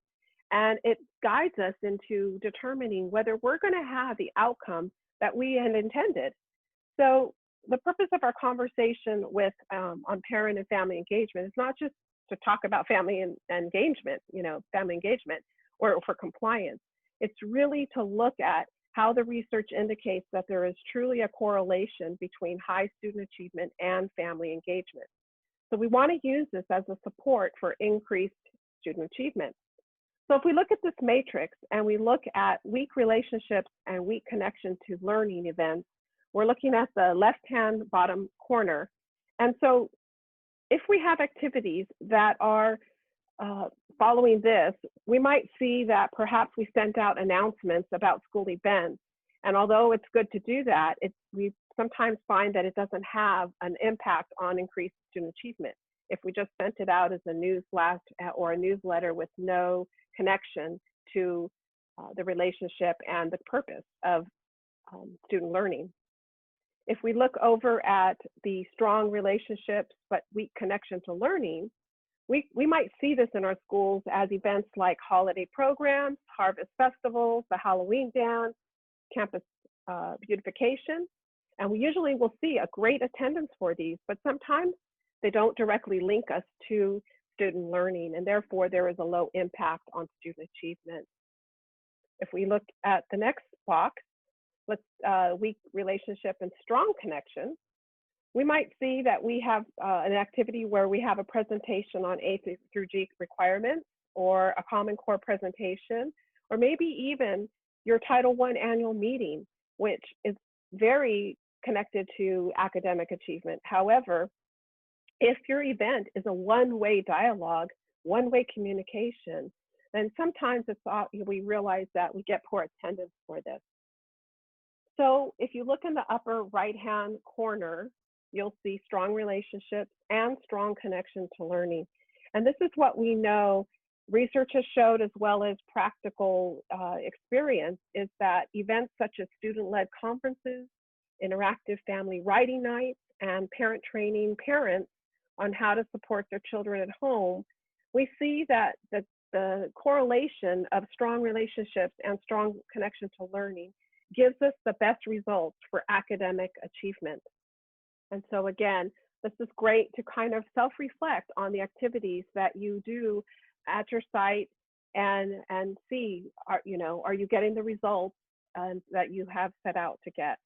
and it guides us into determining whether we're going to have the outcome that we had intended. So the purpose of our conversation with on parent and family engagement is not just to talk about family and engagement, family engagement or for compliance. It's really to look at how the research indicates that there is truly a correlation between high student achievement and family engagement. So we want to use this as a support for increased student achievement. So if we look at this matrix and we look at weak relationships and weak connection to learning events, we're looking at the left-hand bottom corner. And so if we have activities that are following this, we might see that perhaps we sent out announcements about school events. And although it's good to do that, we sometimes find that it doesn't have an impact on increased student achievement. If we just sent it out as a newsflash or a newsletter with no connection to the relationship and the purpose of student learning. If we look over at the strong relationships but weak connection to learning, we might see this in our schools as events like holiday programs, harvest festivals, the Halloween dance, campus beautification. And we usually will see a great attendance for these, but sometimes they don't directly link us to student learning, and therefore there is a low impact on student achievement. If we look at the next box, weak relationship and strong connection, we might see that we have an activity where we have a presentation on A through G requirements, or a Common Core presentation, or maybe even your Title I annual meeting, which is very connected to academic achievement. However, if your event is a one-way dialogue, one-way communication, then sometimes we realize that we get poor attendance for this. So if you look in the upper right-hand corner, you'll see strong relationships and strong connection to learning. And this is what we know research has showed, as well as practical experience, is that events such as student-led conferences, interactive family writing nights, and parent training parents on how to support their children at home, we see that the correlation of strong relationships and strong connection to learning gives us the best results for academic achievement. And so again, this is great to kind of self-reflect on the activities that you do at your site and see, are you getting the results that you have set out to get.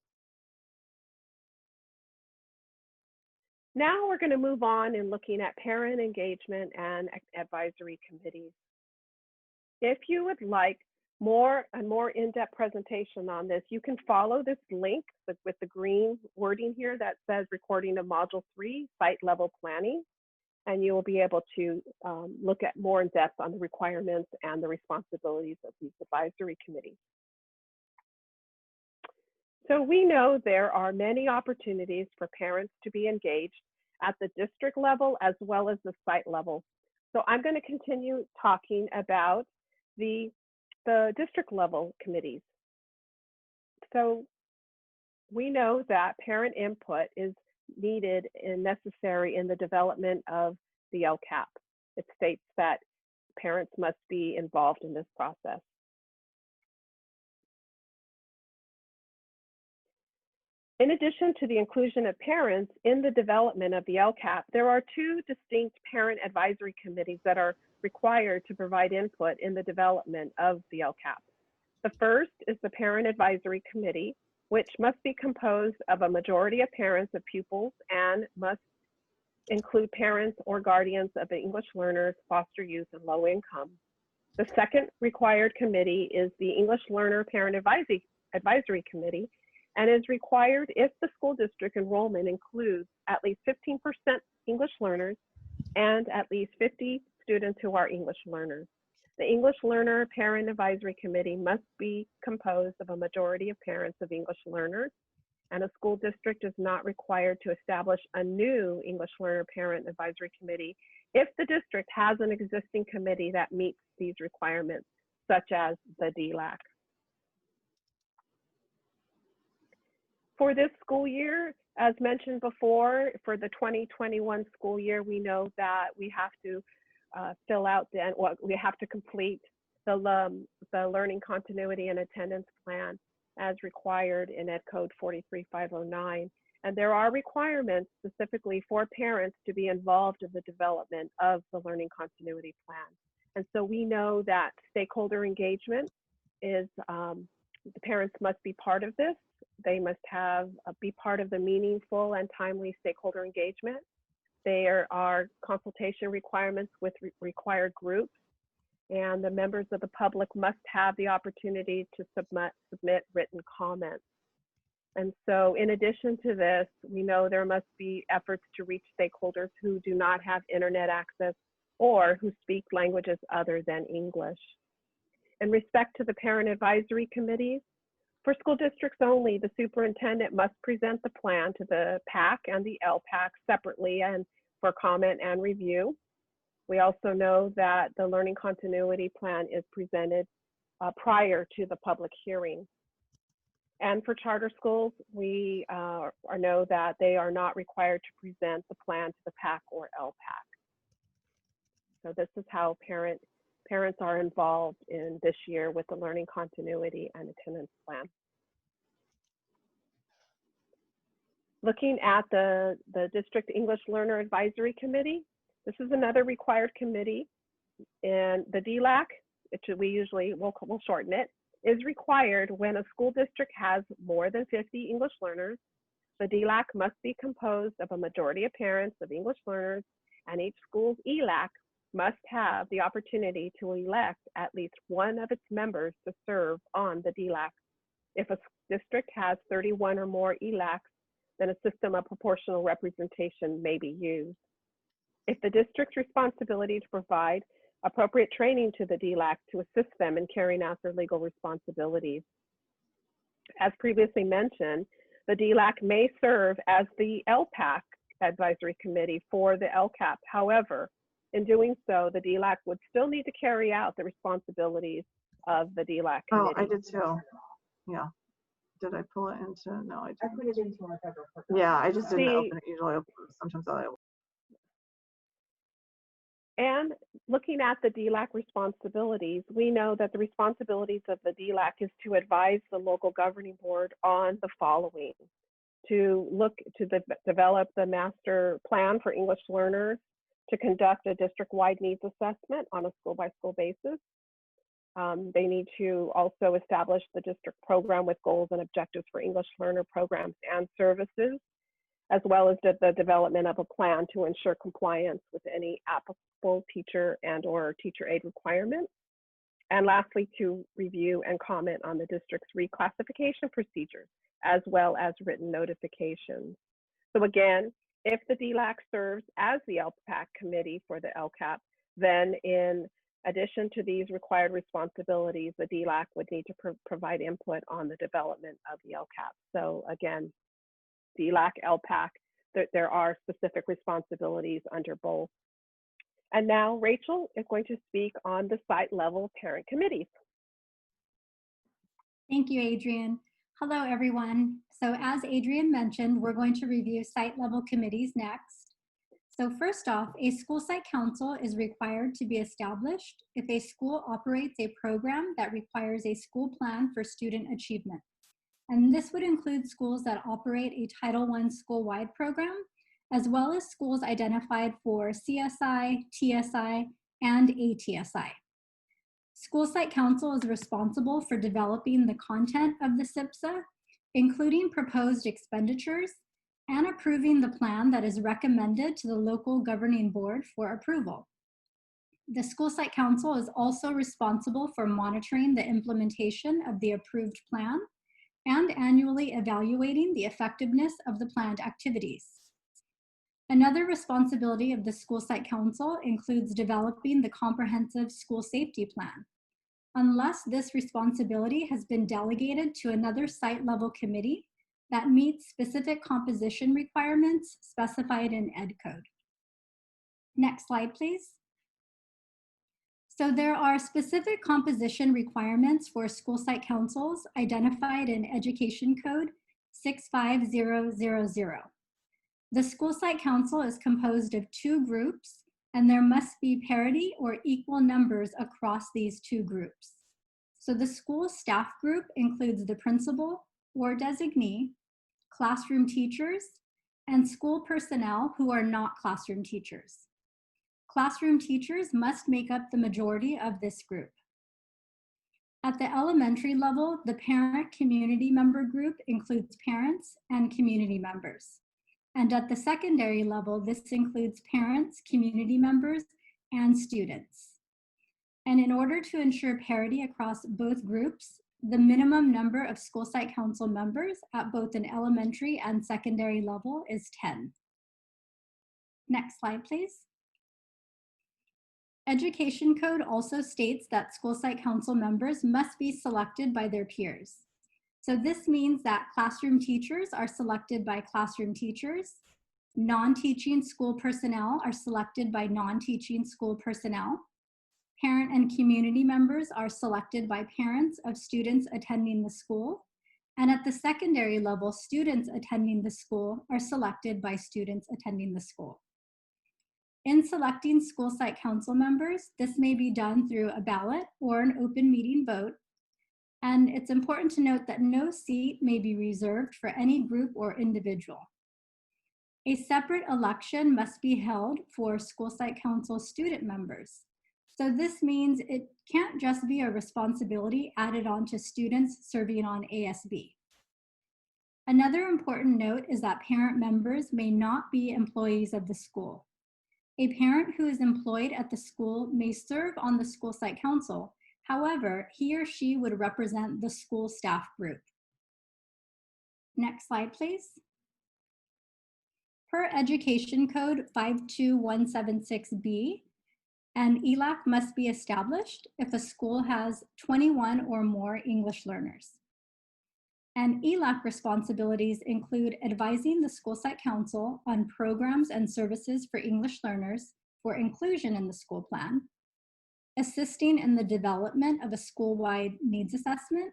Now we're going to move on in looking at parent engagement and advisory committees. If you would like a more in-depth presentation on this, you can follow this link with the green wording here that says recording of Module 3, Site Level Planning, and you will be able to look at more in depth on the requirements and the responsibilities of these advisory committees. So we know there are many opportunities for parents to be engaged at the district level as well as the site level. So I'm going to continue talking about the district level committees. So we know that parent input is needed and necessary in the development of the LCAP. It states that parents must be involved in this process. In addition to the inclusion of parents in the development of the LCAP, there are two distinct parent advisory committees that are required to provide input in the development of the LCAP. The first is the Parent Advisory Committee, which must be composed of a majority of parents of pupils and must include parents or guardians of English learners, foster youth, and low income. The second required committee is the English Learner Parent Advisory Committee, and is required if the school district enrollment includes at least 15% English learners and at least 50 students who are English learners. The English Learner Parent Advisory Committee must be composed of a majority of parents of English learners, and a school district is not required to establish a new English Learner Parent Advisory Committee if the district has an existing committee that meets these requirements, such as the DELAC. For this school year, as mentioned before, for the 2021 school year, we know that we have to fill out we have to complete the learning continuity and attendance plan as required in Ed Code 43509. And there are requirements specifically for parents to be involved in the development of the learning continuity plan. And so we know that stakeholder engagement is, the parents must be part of this. They must be part of the meaningful and timely stakeholder engagement. There are consultation requirements with required groups, and the members of the public must have the opportunity to submit written comments. And so in addition to this, we know there must be efforts to reach stakeholders who do not have internet access or who speak languages other than English. In respect to the parent advisory committees, for school districts only, the superintendent must present the plan to the PAC and the LPAC separately and for comment and review. We also know that the learning continuity plan is presented prior to the public hearing. And for charter schools, we know that they are not required to present the plan to the PAC or LPAC. So this is how parents are involved in this year with the learning continuity and attendance plan. Looking at the District English Learner Advisory Committee, this is another required committee. And the DELAC, we'll shorten it, is required when a school district has more than 50 English learners. The DELAC must be composed of a majority of parents of English learners, and each school's ELAC must have the opportunity to elect at least one of its members to serve on the DELAC. If a district has 31 or more ELACs, then a system of proportional representation may be used. If the district's responsibility to provide appropriate training to the DELAC to assist them in carrying out their legal responsibilities. As previously mentioned, the DELAC may serve as the LPAC advisory committee for the LCAP. However, in doing so, the DELAC would still need to carry out the responsibilities of the DELAC committee. Oh, I did too. Yeah. Did I pull it into? No, I didn't. I put it into my federal. Yeah, I just didn't open it. Usually, sometimes I. And looking at the DELAC responsibilities, we know that the responsibilities of the DELAC is to advise the local governing board on the following: to develop the master plan for English learners, to conduct a district-wide needs assessment on a school-by-school basis. They need to also establish the district program with goals and objectives for English learner programs and services, as well as the development of a plan to ensure compliance with any applicable teacher and/or teacher aid requirements. And lastly, to review and comment on the district's reclassification procedures, as well as written notifications. So again, if the DELAC serves as the LPAC committee for the LCAP, then in addition to these required responsibilities, the DELAC would need to provide input on the development of the LCAP. So again, DELAC, LPAC, there are specific responsibilities under both. And now Rachel is going to speak on the site level parent committees. Thank you, Adrienne. Hello, everyone. So as Adrienne mentioned, we're going to review site level committees next. So first off, a school site council is required to be established if a school operates a program that requires a school plan for student achievement. And this would include schools that operate a Title I school-wide program, as well as schools identified for CSI, TSI, and ATSI. School Site Council is responsible for developing the content of the SIPSA, including proposed expenditures, and approving the plan that is recommended to the local governing board for approval. The School Site Council is also responsible for monitoring the implementation of the approved plan and annually evaluating the effectiveness of the planned activities. Another responsibility of the School Site Council includes developing the comprehensive school safety plan. Unless this responsibility has been delegated to another site level committee that meets specific composition requirements specified in Ed Code. Next slide, please. So there are specific composition requirements for school site councils identified in Education Code 65000. The school site council is composed of 2 groups, and there must be parity or equal numbers across these 2 groups. So the school staff group includes the principal or designee, classroom teachers, and school personnel who are not classroom teachers. Classroom teachers must make up the majority of this group. At the elementary level, the parent community member group includes parents and community members. And at the secondary level, this includes parents, community members, and students. And in order to ensure parity across both groups, the minimum number of school site council members at both an elementary and secondary level is 10. Next slide, please. Education code also states that school site council members must be selected by their peers. So this means that classroom teachers are selected by classroom teachers, non-teaching school personnel are selected by non-teaching school personnel, parent and community members are selected by parents of students attending the school, and at the secondary level, students attending the school are selected by students attending the school. In selecting school site council members, this may be done through a ballot or an open meeting vote. And it's important to note that no seat may be reserved for any group or individual. A separate election must be held for school site council student members. So this means it can't just be a responsibility added on to students serving on ASB. Another important note is that parent members may not be employees of the school. A parent who is employed at the school may serve on the school site council. However, he or she would represent the school staff group. Next slide, please. Per Education Code 52176B, an ELAC must be established if a school has 21 or more English learners. And ELAC responsibilities include advising the school site council on programs and services for English learners for inclusion in the school plan, assisting in the development of a school-wide needs assessment,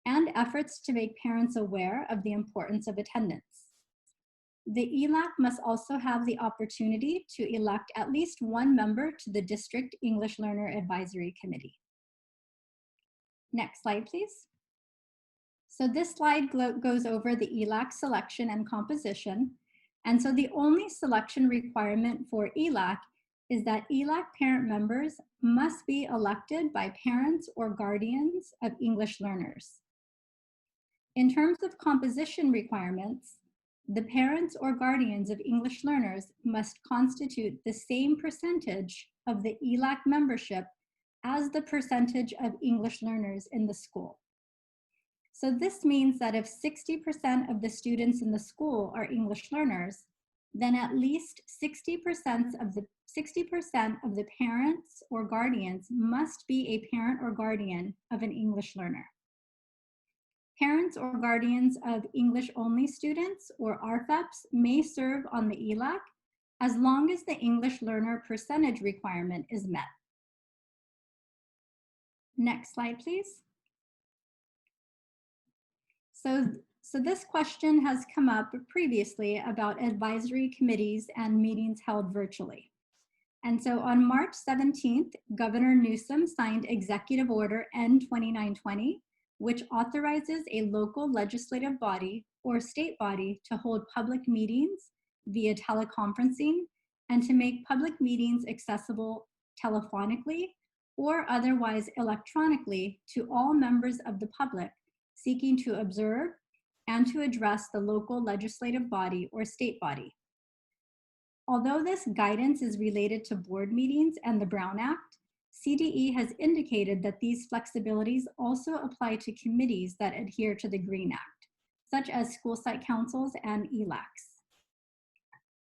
and efforts to make parents aware of the importance of attendance. The ELAC must also have the opportunity to elect at least one member to the District English Learner Advisory Committee. Next slide, please. So this slide goes over the ELAC selection and composition. And so the only selection requirement for ELAC is that ELAC parent members must be elected by parents or guardians of English learners. In terms of composition requirements, the parents or guardians of English learners must constitute the same percentage of the ELAC membership as the percentage of English learners in the school. So this means that if 60% of the students in the school are English learners, then at least 60% of the parents or guardians must be a parent or guardian of an English learner. Parents or guardians of English-only students or RFEPs may serve on the ELAC as long as the English learner percentage requirement is met. Next slide, please. So this question has come up previously about advisory committees and meetings held virtually. And so on March 17th, Governor Newsom signed Executive Order N2920, which authorizes a local legislative body or state body to hold public meetings via teleconferencing and to make public meetings accessible telephonically or otherwise electronically to all members of the public seeking to observe and to address the local legislative body or state body. Although this guidance is related to board meetings and the Brown Act, CDE has indicated that these flexibilities also apply to committees that adhere to the Green Act, such as school site councils and ELACs.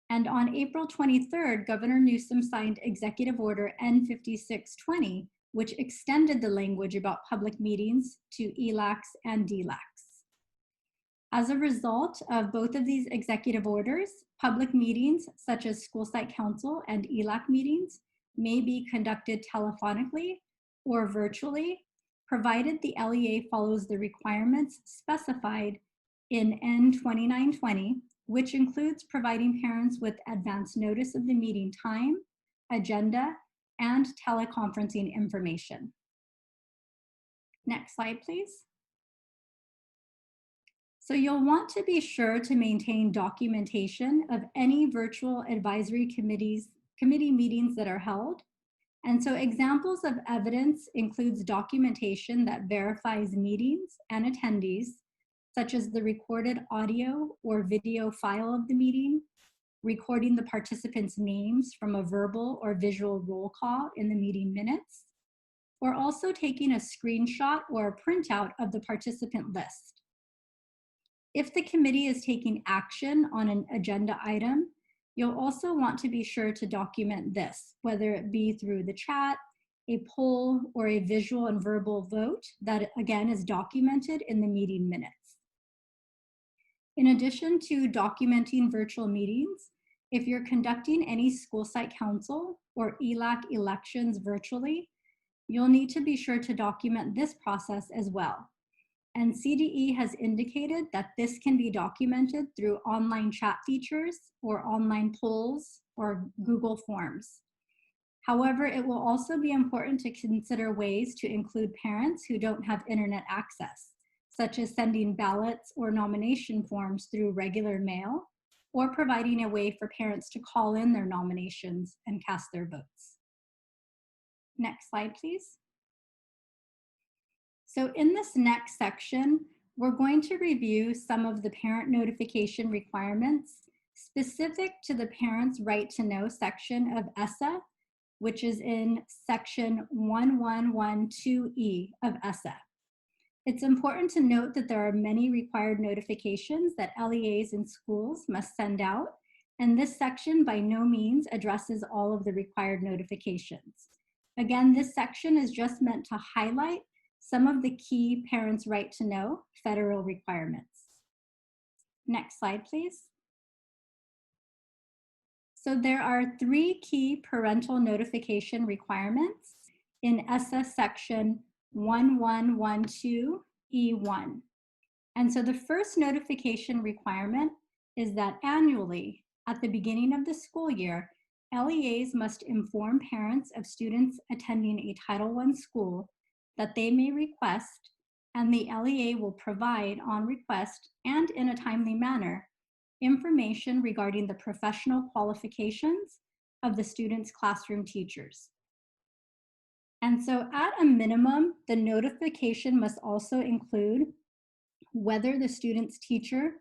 And on April 23rd, Governor Newsom signed Executive Order N5620, which extended the language about public meetings to ELACs and DELACs. As a result of both of these executive orders, public meetings such as school site council and ELAC meetings may be conducted telephonically or virtually, provided the LEA follows the requirements specified in N2920, which includes providing parents with advance notice of the meeting time, agenda, and teleconferencing information. Next slide, please. So you'll want to be sure to maintain documentation of any virtual advisory committee meetings that are held. And so examples of evidence includes documentation that verifies meetings and attendees, such as the recorded audio or video file of the meeting, recording the participants' names from a verbal or visual roll call in the meeting minutes, or also taking a screenshot or a printout of the participant list. If the committee is taking action on an agenda item, you'll also want to be sure to document this, whether it be through the chat, a poll, or a visual and verbal vote that again is documented in the meeting minutes. In addition to documenting virtual meetings, if you're conducting any school site council or ELAC elections virtually, you'll need to be sure to document this process as well. And CDE has indicated that this can be documented through online chat features or online polls or Google Forms. However, it will also be important to consider ways to include parents who don't have internet access, such as sending ballots or nomination forms through regular mail, or providing a way for parents to call in their nominations and cast their votes. Next slide, please. So in this next section, we're going to review some of the parent notification requirements specific to the Parents' Right to Know section of ESSA, which is in section 1112E of ESSA. It's important to note that there are many required notifications that LEAs in schools must send out, and this section by no means addresses all of the required notifications. Again, this section is just meant to highlight some of the key Parents' Right to Know federal requirements. Next slide, please. So there are 3 key parental notification requirements in ESSA section 1112E1. And so the first notification requirement is that annually, at the beginning of the school year, LEAs must inform parents of students attending a Title I school that they may request, and the LEA will provide on request and in a timely manner information regarding the professional qualifications of the student's classroom teachers. And so at a minimum, the notification must also include whether the student's teacher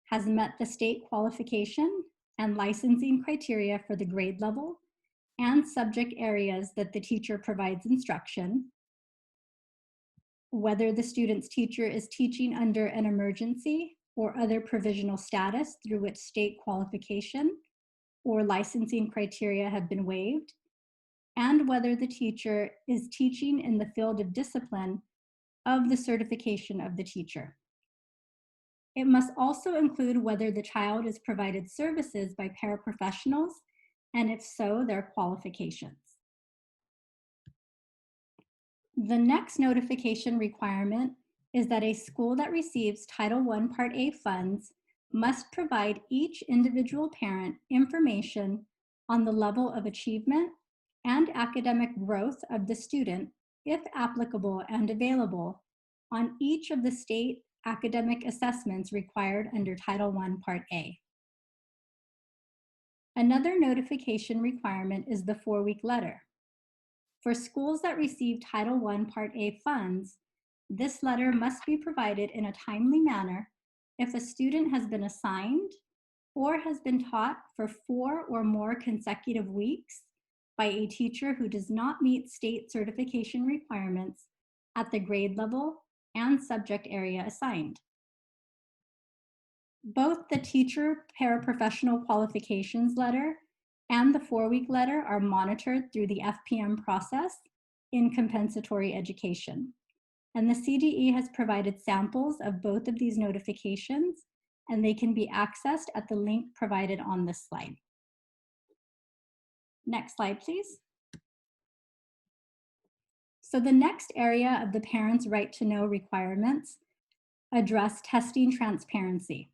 has met the state qualification and licensing criteria for the grade level and subject areas that the teacher provides instruction, whether the student's teacher is teaching under an emergency or other provisional status through which state qualification or licensing criteria have been waived, and whether the teacher is teaching in the field of discipline of the certification of the teacher. It must also include whether the child is provided services by paraprofessionals, and if so, their qualifications. The next notification requirement is that a school that receives Title I Part A funds must provide each individual parent information on the level of achievement and academic growth of the student, if applicable and available, on each of the state academic assessments required under Title I Part A. Another notification requirement is the 4-week letter. For schools that receive Title I Part A funds, this letter must be provided in a timely manner if a student has been assigned or has been taught for 4 or more consecutive weeks by a teacher who does not meet state certification requirements at the grade level and subject area assigned. Both the teacher paraprofessional qualifications letter and the 4-week letter are monitored through the FPM process in compensatory education. And the CDE has provided samples of both of these notifications, and they can be accessed at the link provided on this slide. Next slide, please. So the next area of the Parents' Right to Know requirements address testing transparency.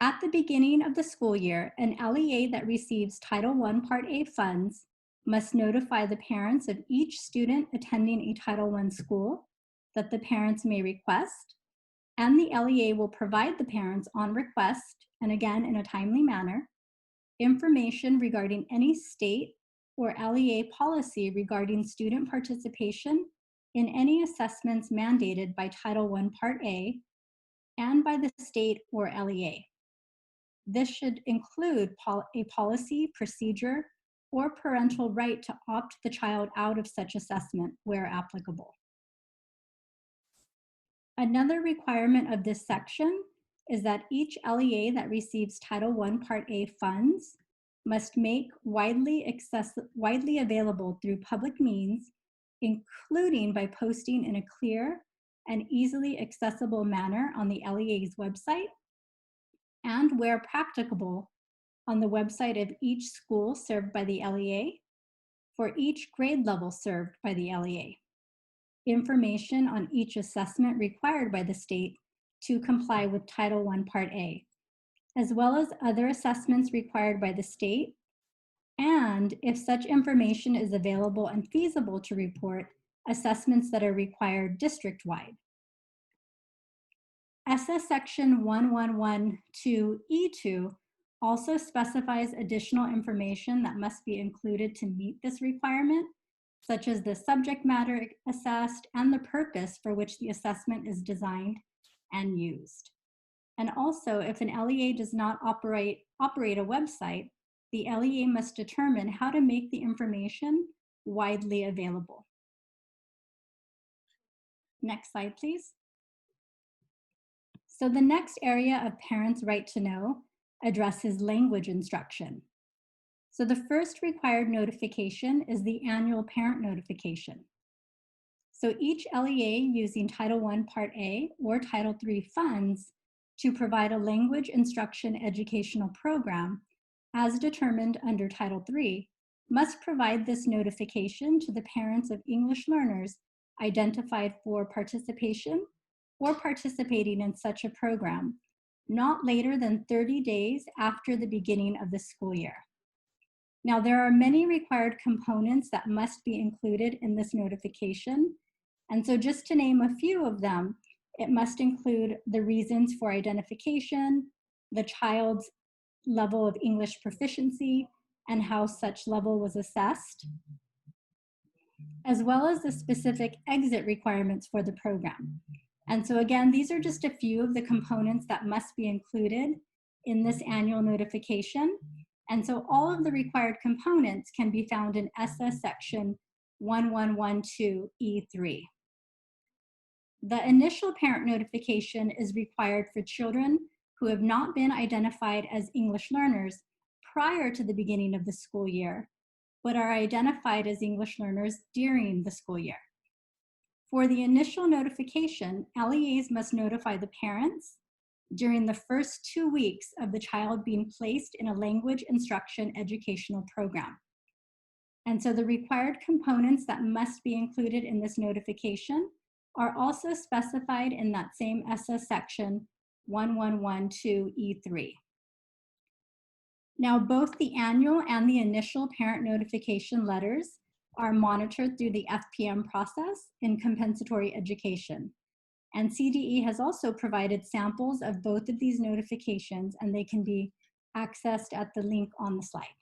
At the beginning of the school year, an LEA that receives Title I Part A funds must notify the parents of each student attending a Title I school that the parents may request, and the LEA will provide the parents on request, and again in a timely manner, information regarding any state or LEA policy regarding student participation in any assessments mandated by Title I Part A and by the state or LEA. This should include a policy, procedure, or parental right to opt the child out of such assessment where applicable. Another requirement of this section is that each LEA that receives Title I Part A funds must make widely available through public means, including by posting in a clear and easily accessible manner on the LEA's website, and where practicable, on the website of each school served by the LEA, for each grade level served by the LEA. Information on each assessment required by the state to comply with Title I Part A, as well as other assessments required by the state, and if such information is available and feasible to report, assessments that are required district-wide. ESSA Section 1112E2 also specifies additional information that must be included to meet this requirement, such as the subject matter assessed and the purpose for which the assessment is designed and used. And also, if an LEA does not operate a website, the LEA must determine how to make the information widely available. Next slide, please. So the next area of parents' right to know addresses language instruction. So the first required notification is the annual parent notification. So each LEA using Title I Part A or Title III funds to provide a language instruction educational program as determined under Title III must provide this notification to the parents of English learners identified for participation or participating in such a program, not later than 30 days after the beginning of the school year. Now, there are many required components that must be included in this notification. And so just to name a few of them, it must include the reasons for identification, the child's level of English proficiency, and how such level was assessed, as well as the specific exit requirements for the program. And so again, these are just a few of the components that must be included in this annual notification. And so all of the required components can be found in ESSA Section 1112E3. The initial parent notification is required for children who have not been identified as English learners prior to the beginning of the school year, but are identified as English learners during the school year. For the initial notification, LEAs must notify the parents during the first 2 weeks of the child being placed in a language instruction educational program. And so the required components that must be included in this notification are also specified in that same ESSA Section 1112E3. Now, both the annual and the initial parent notification letters are monitored through the FPM process in compensatory education. And CDE has also provided samples of both of these notifications, and they can be accessed at the link on the slide.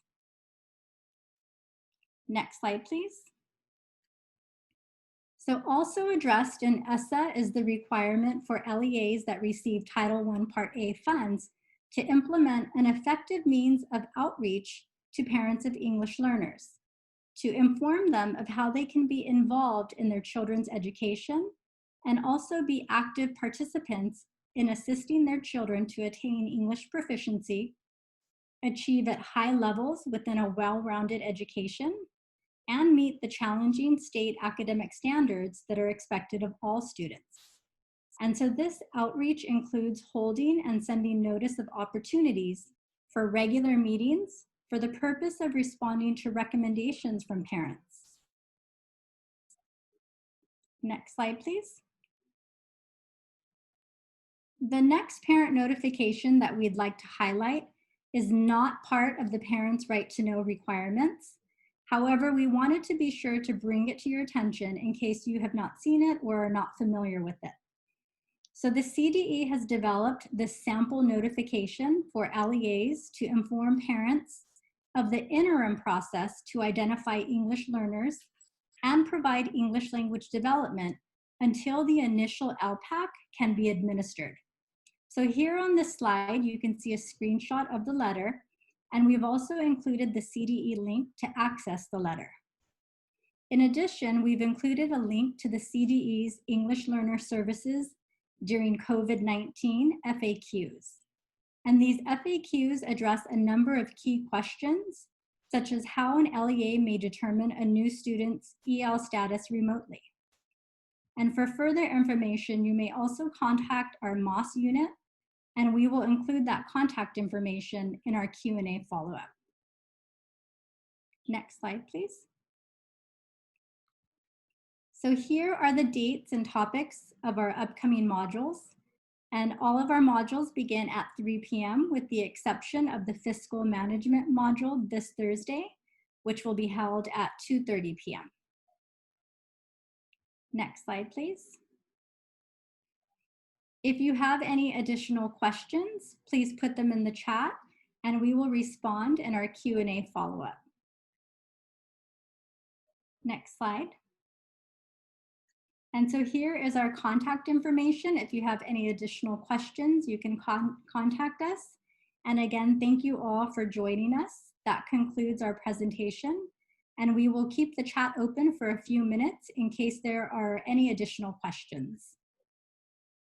Next slide, please. So also addressed in ESSA is the requirement for LEAs that receive Title I Part A funds to implement an effective means of outreach to parents of English learners, to inform them of how they can be involved in their children's education and also be active participants in assisting their children to attain English proficiency, achieve at high levels within a well-rounded education, and meet the challenging state academic standards that are expected of all students. And so this outreach includes holding and sending notice of opportunities for regular meetings for the purpose of responding to recommendations from parents. Next slide, please. The next parent notification that we'd like to highlight is not part of the parent's right to know requirements. However, we wanted to be sure to bring it to your attention in case you have not seen it or are not familiar with it. So the CDE has developed this sample notification for LEAs to inform parents of the interim process to identify English learners and provide English language development until the initial LPAC can be administered. So here on this slide, you can see a screenshot of the letter, And we've also included the CDE link to access the letter. In addition, we've included a link to the CDE's English Learner Services during COVID-19 FAQs. And these FAQs address a number of key questions, such as how an LEA may determine a new student's EL status remotely. And for further information, you may also contact our MOS unit, and we will include that contact information in our Q&A follow-up. Next slide, please. So here are the dates and topics of our upcoming modules. And all of our modules begin at 3 p.m. with the exception of the fiscal management module this Thursday, which will be held at 2:30 p.m. Next slide, please. If you have any additional questions, please put them in the chat and we will respond in our Q&A follow-up. Next slide. And so here is our contact information. If you have any additional questions, you can contact us. And again, thank you all for joining us. That concludes our presentation. And we will keep the chat open for a few minutes in case there are any additional questions.